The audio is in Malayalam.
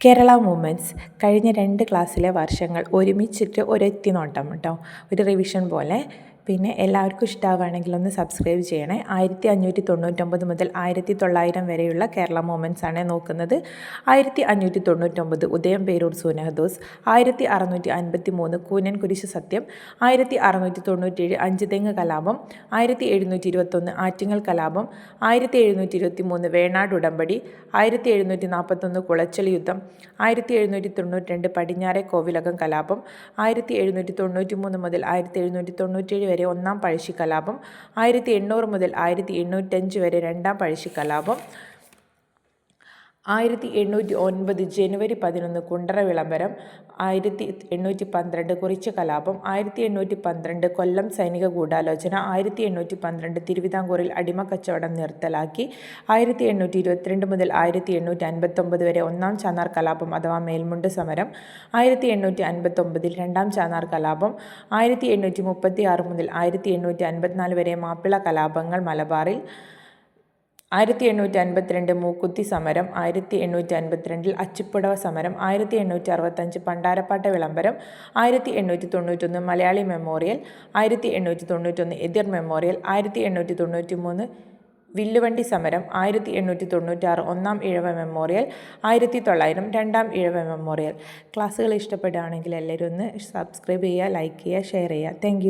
കേരള മൂമെൻറ്റ്സ് കഴിഞ്ഞ 2 ക്ലാസ്സിലെ വർഷങ്ങൾ ഒരുമിച്ചിട്ട് ഒരെത്തി നോട്ടം കേട്ടോ, ഒരു റിവിഷൻ പോലെ. പിന്നെ എല്ലാവർക്കും ഇഷ്ടമാവുകയാണെങ്കിൽ ഒന്ന് സബ്സ്ക്രൈബ് ചെയ്യണേ. 1599 മുതൽ 1900 വരെയുള്ള കേരള മൂമെൻറ്റ്സ് ആണ് നോക്കുന്നത്. 1599 ഉദയം പേരൂർ സൂനഹദോസ്, 1653 കൂനൻ കുരിശ് സത്യം, 1697 അഞ്ചുതെങ്ങ് കലാപം, 1721 ആറ്റിങ്ങൽ കലാപം, 1723 വേണാട് ഉടമ്പടി, 1741 കുളച്ചൽ യുദ്ധം, 1792 പടിഞ്ഞാറെ കോവിലകം കലാപം, 1793 മുതൽ 1797 വരെ ഒന്നാം പഴശ്ശി കലാപം, 1800 മുതൽ 1805 വരെ രണ്ടാം പഴശ്ശി കലാപം, 1809 ജനുവരി 11 കുണ്ടറ വിളംബരം, 1812 കുറിച്യ കലാപം, 1812 കൊല്ലം സൈനിക ഗൂഢാലോചന, 1812 തിരുവിതാംകൂറിൽ അടിമക്കച്ചവടം നിർത്തലാക്കി, 1822 മുതൽ 1859 വരെ ഒന്നാം ചാന്നാർ കലാപം അഥവാ മേൽമുണ്ട് സമരം, 1859 രണ്ടാം ചാന്നാർ കലാപം, 1836 മുതൽ 1854 വരെ മാപ്പിള കലാപങ്ങൾ മലബാറിൽ, 1852 മൂക്കുത്തി സമരം, 1852 അച്ചിപ്പുടവ സമരം, 1865 പണ്ടാരപ്പാട്ട വിളംബരം, 1891 മലയാളി മെമ്മോറിയൽ, 1891 എതിർ മെമ്മോറിയൽ, 1893 വില്ലുവണ്ടി സമരം, 1896 ഒന്നാം ഇഴവ മെമ്മോറിയൽ, 1900 രണ്ടാം ഇഴവ മെമ്മോറിയൽ. ക്ലാസ്സുകൾ ഇഷ്ടപ്പെടുകയാണെങ്കിൽ എല്ലാവരും ഒന്ന് സബ്സ്ക്രൈബ് ചെയ്യുക, ലൈക്ക് ചെയ്യുക, ഷെയർ ചെയ്യുക. താങ്ക്